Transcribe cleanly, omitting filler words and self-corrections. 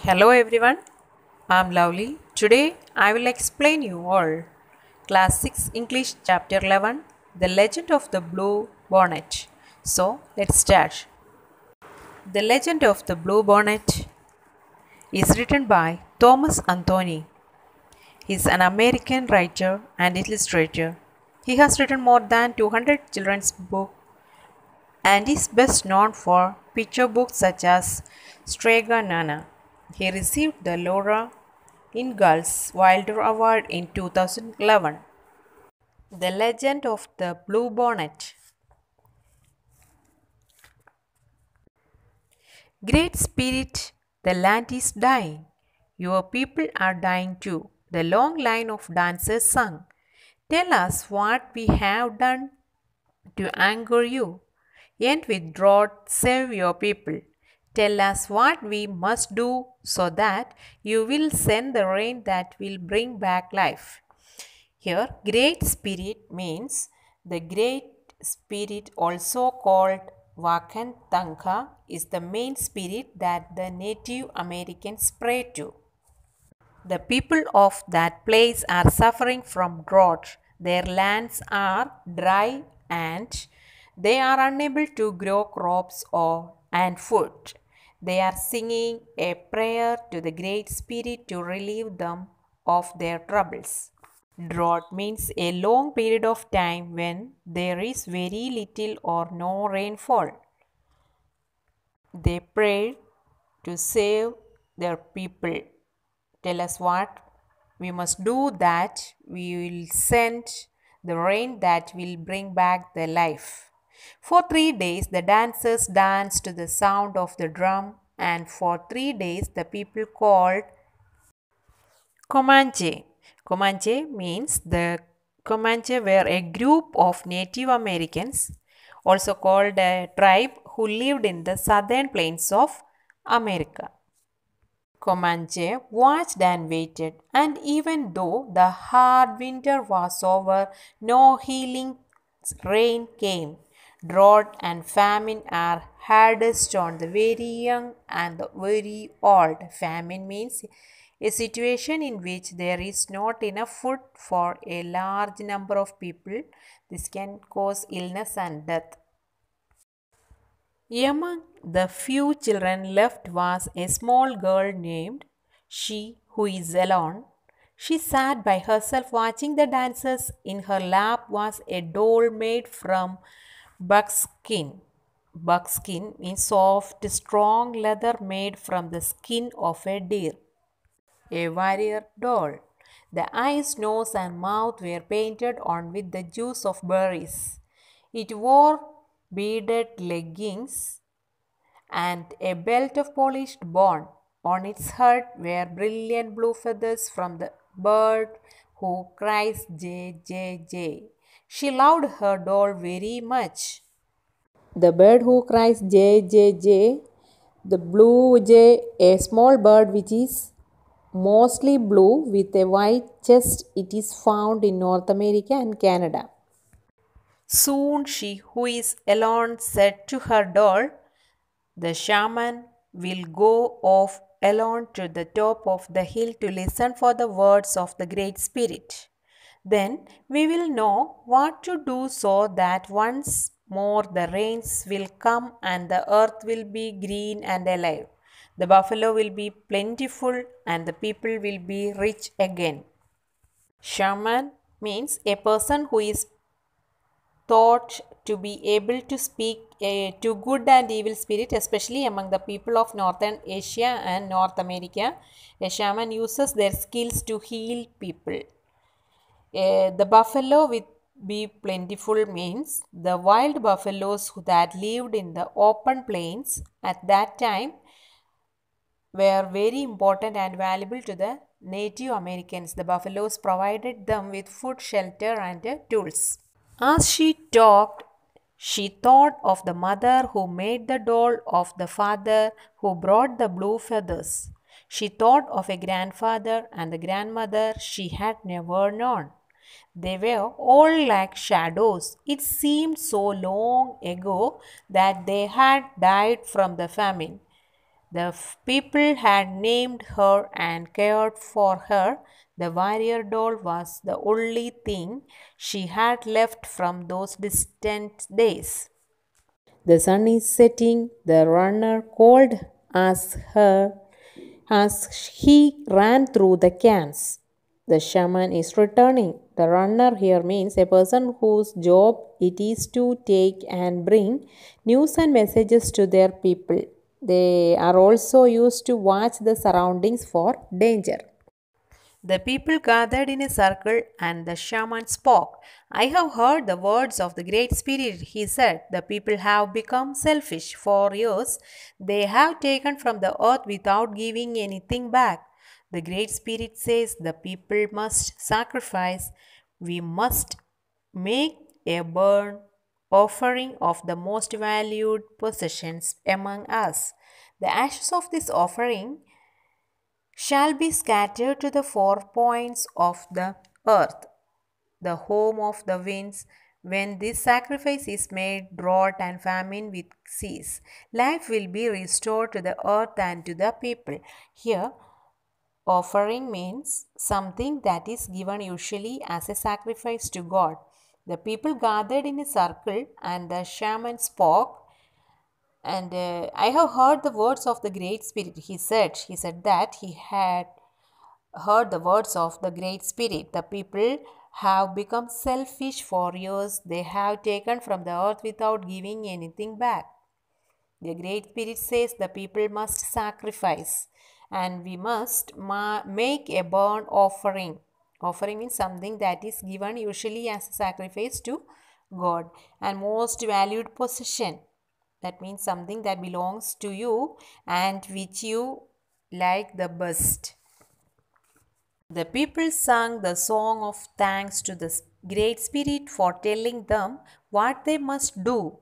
Hello everyone, I'm Lovely. Today I will explain you all Class 6 English Chapter 11 The Legend of the Blue Bonnet. So let's start. The Legend of the Blue Bonnet is written by Thomas Anthony. He is an American writer and illustrator. He has written more than 200 children's books and is best known for picture books such as Strega Nana. He received the Laura Ingalls Wilder Award in 2011. The Legend of the Blue Bonnet. Great Spirit, the land is dying. Your people are dying too. The long line of dancers sung. Tell us what we have done to anger you. End with drought, save your people. Tell us what we must do so that you will send the rain that will bring back life. Here, Great Spirit means the Great Spirit, also called Wakantanka, is the main spirit that the Native Americans pray to. The people of that place are suffering from drought. Their lands are dry and they are unable to grow crops and food. They are singing a prayer to the Great Spirit to relieve them of their troubles. Drought means a long period of time when there is very little or no rainfall. They prayed to save their people. Tell us what we must do that we will send the rain that will bring back the life. For 3 days the dancers danced to the sound of the drum, and for 3 days the people called Comanche. Comanche means the Comanche were a group of Native Americans, also called a tribe, who lived in the southern plains of America. Comanche watched and waited, and even though the hard winter was over, no healing rain came. Drought and famine are hardest on the very young and the very old. Famine means a situation in which there is not enough food for a large number of people. This can cause illness and death. Among the few children left was a small girl named She, who is alone. She sat by herself watching the dancers. In her lap was a doll made from buckskin. Buckskin means soft, strong leather made from the skin of a deer. A warrior doll. The eyes, nose, and mouth were painted on with the juice of berries. It wore beaded leggings and a belt of polished bone. On its head were brilliant blue feathers from the bird who cries J, J, J. She loved her doll very much. The bird who cries J, J, J, the blue jay, a small bird which is mostly blue with a white chest. It is found in North America and Canada. Soon she, who is alone, said to her doll, the shaman will go off alone to the top of the hill to listen for the words of the Great Spirit. Then we will know what to do so that once more the rains will come and the earth will be green and alive. The buffalo will be plentiful and the people will be rich again. Shaman means a person who is thought to be able to speak to good and evil spirit, especially among the people of Northern Asia and North America. A shaman uses their skills to heal people. The buffalo will be plentiful means the wild buffaloes that lived in the open plains at that time were very important and valuable to the Native Americans. The buffaloes provided them with food, shelter, and tools. As she talked, she thought of the mother who made the doll, of the father who brought the blue feathers. She thought of a grandfather and the grandmother she had never known. They were all like shadows. It seemed so long ago that they had died from the famine. The people had named her and cared for her. The warrior doll was the only thing she had left from those distant days. The sun is setting, the runner called as he ran through the camps. The shaman is returning. The runner here means a person whose job it is to take and bring news and messages to their people. They are also used to watch the surroundings for danger. The people gathered in a circle and the shaman spoke. I have heard the words of the Great Spirit, he said. The people have become selfish. For years, they have taken from the earth without giving anything back. The Great Spirit says the people must sacrifice. We must make a burnt offering of the most valued possessions among us. The ashes of this offering shall be scattered to the four points of the earth, the home of the winds. When this sacrifice is made, drought and famine will cease. Life will be restored to the earth and to the people. Here, offering means something that is given usually as a sacrifice to God. The people gathered in a circle and the shaman spoke. And I have heard the words of the Great Spirit. He said that he had heard the words of the Great Spirit. The people have become selfish for years. They have taken from the earth without giving anything back. The Great Spirit says the people must sacrifice and we must make a burnt offering. Offering means something that is given usually as a sacrifice to God and most valued possession. That means something that belongs to you and which you like the best. The people sang the song of thanks to the Great Spirit for telling them what they must do.